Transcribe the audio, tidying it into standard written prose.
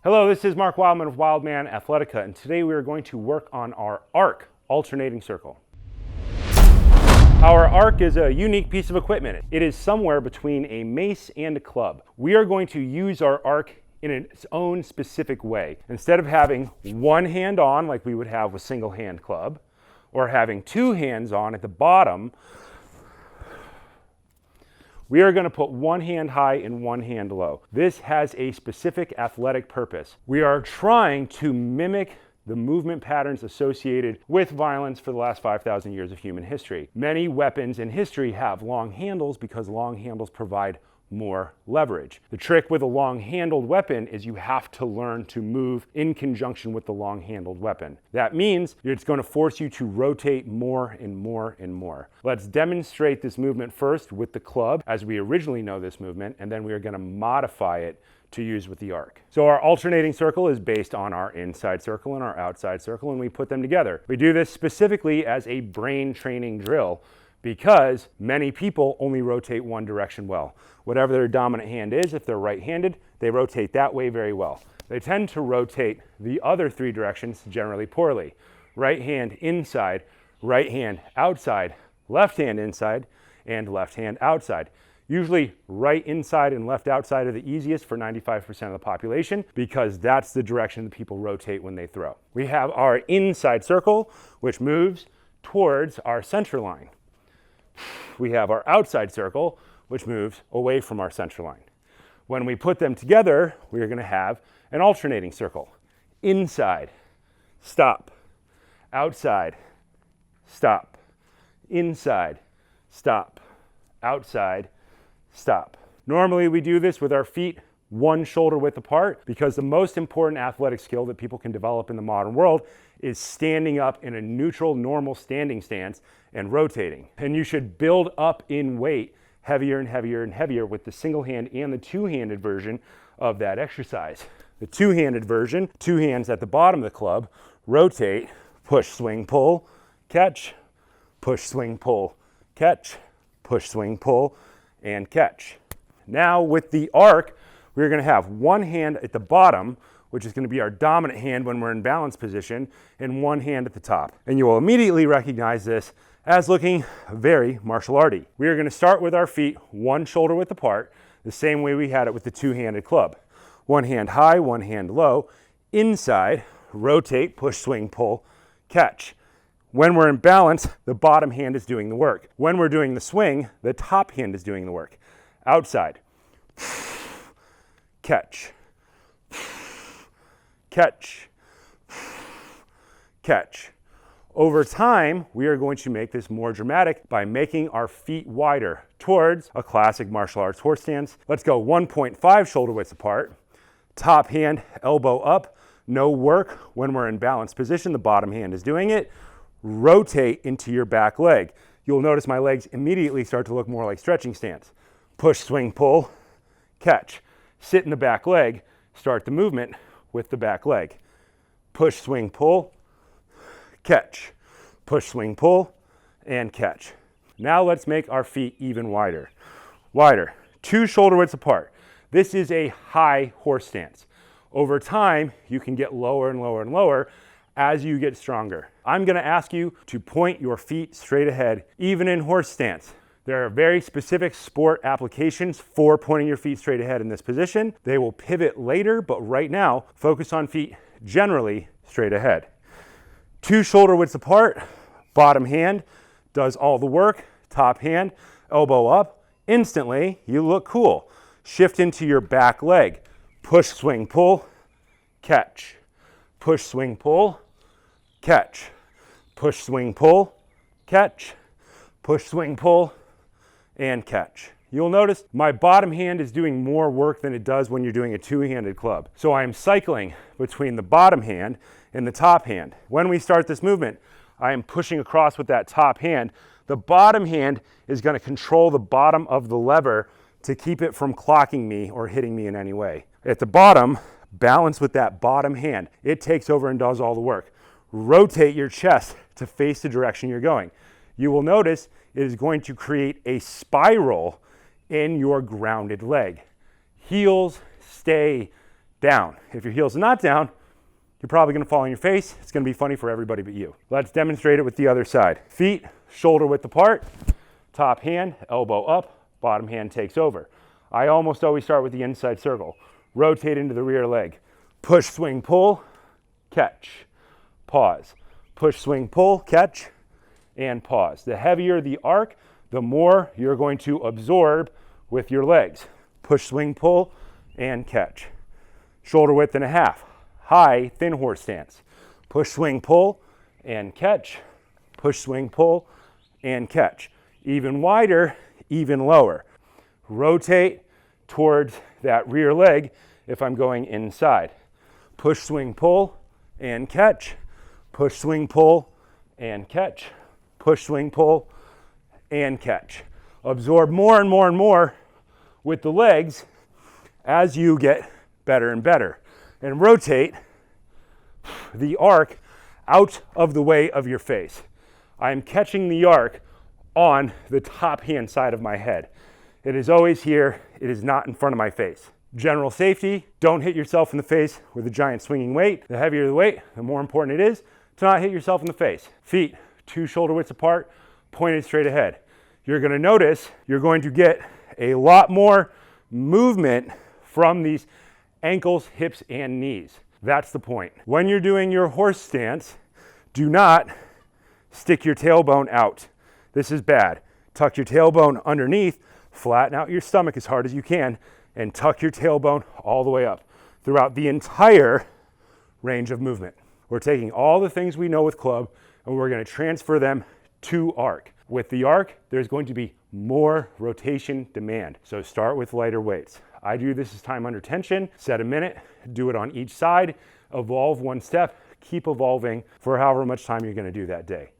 Hello, this is Mark Wildman of Wildman Athletica, and today we are going to work on our ARC, alternating circle. Our ARC is a unique piece of equipment. It is somewhere between a mace and a club. We are going to use our ARC in its own specific way. Instead of having one hand on like we would have with single hand club, or having two hands on at the bottom, we are going to put one hand high and one hand low. This has a specific athletic purpose. We are trying to mimic the movement patterns associated with violence for the last 5,000 years of human history. Many weapons in history have long handles because long handles provide more leverage. The trick with a long-handled weapon is you have to learn to move in conjunction with the long-handled weapon. That means it's going to force you to rotate more and more and more. Let's demonstrate this movement first with the club as we originally know this movement, and then we are going to modify it to use with the ARC. So our alternating circle is based on our inside circle and our outside circle, and we put them together. We do this specifically as a brain training drill because many people only rotate one direction well. Whatever their dominant hand is, if they're right-handed, they rotate that way very well. They tend to rotate the other three directions generally poorly. Right hand inside, right hand outside, left hand inside, and left hand outside. Usually right inside and left outside are the easiest for 95% of the population because that's the direction that people rotate when they throw. We have our inside circle, which moves towards our center line. We have our outside circle, which moves away from our center line. When we put them together, we are going to have an alternating circle. Inside, stop. Outside, stop. Inside, stop. Outside, stop. Normally we do this with our feet one shoulder width apart because the most important athletic skill that people can develop in the modern world is standing up in a neutral, normal standing stance and rotating. And you should build up in weight heavier and heavier and heavier with the single hand and the two-handed version of that exercise. The two-handed version, two hands at the bottom of the club, rotate, push, swing, pull, catch, push, swing, pull, catch, push, swing, pull, and catch. Now with the ARC, we're going to have one hand at the bottom, which is going to be our dominant hand when we're in balance position, and one hand at the top. And you will immediately recognize this as looking very martial arty. We are going to start with our feet one shoulder width apart, the same way we had it with the two-handed club. One hand high, one hand low, inside, rotate, push, swing, pull, catch. When we're in balance, the bottom hand is doing the work. When we're doing the swing, the top hand is doing the work. Outside, catch, catch, catch. Over time, we are going to make this more dramatic by making our feet wider towards a classic martial arts horse stance. Let's go 1.5 shoulder widths apart. Top hand, elbow up, no work. When we're in balanced position, the bottom hand is doing it. Rotate into your back leg. You'll notice my legs immediately start to look more like stretching stance. Push, swing, pull, catch. Sit in the back leg, start the movement with the back leg. Push, swing, pull, catch. Push, swing, pull, and catch. Now let's make our feet even wider. Wider, 2 shoulder widths apart. This is a high horse stance. Over time, you can get lower and lower and lower as you get stronger. I'm going to ask you to point your feet straight ahead, even in horse stance. There are very specific sport applications for pointing your feet straight ahead in this position. They will pivot later, but right now, focus on feet generally straight ahead. 2 shoulder widths apart, bottom hand does all the work, top hand, elbow up. Instantly, you look cool. Shift into your back leg. Push, swing, pull, catch. Push, swing, pull, catch. Push, swing, pull, catch. Push, swing, pull, and catch. You'll notice my bottom hand is doing more work than it does when you're doing a two-handed club. So I am cycling between the bottom hand and the top hand. When we start this movement, I am pushing across with that top hand. The bottom hand is going to control the bottom of the lever to keep it from clocking me or hitting me in any way. At the bottom, balance with that bottom hand. It takes over and does all the work. Rotate your chest to face the direction you're going. You will notice it is going to create a spiral in your grounded leg. Heels stay down. If your heel's not down, you're probably gonna fall on your face. It's gonna be funny for everybody but you. Let's demonstrate it with the other side. Feet shoulder width apart, top hand, elbow up, bottom hand takes over. I almost always start with the inside circle. Rotate into the rear leg. Push, swing, pull, catch, pause. Push, swing, pull, catch, and pause. The heavier the arc, the more you're going to absorb with your legs. Push, swing, pull, and catch. Shoulder width and a half. High, thin horse stance. Push, swing, pull, and catch. Push, swing, pull, and catch. Even wider, even lower. Rotate towards that rear leg if I'm going inside. Push, swing, pull, and catch. Push, swing, pull, and catch. Push, swing, pull, and catch. Absorb more and more and more with the legs as you get better and better. And rotate the arc out of the way of your face. I'm catching the arc on the top hand side of my head. It is always here. It is not in front of my face. General safety, don't hit yourself in the face with a giant swinging weight. The heavier the weight, the more important it is to not hit yourself in the face. Feet, 2 shoulder widths apart, pointed straight ahead. You're gonna notice you're going to get a lot more movement from these ankles, hips, and knees. That's the point. When you're doing your horse stance, do not stick your tailbone out. This is bad. Tuck your tailbone underneath, flatten out your stomach as hard as you can, and tuck your tailbone all the way up throughout the entire range of movement. We're taking all the things we know with club and we're going to transfer them to arc. With the arc, there's going to be more rotation demand. So start with lighter weights. I do this as time under tension, set a minute, do it on each side, evolve one step, keep evolving for however much time you're going to do that day.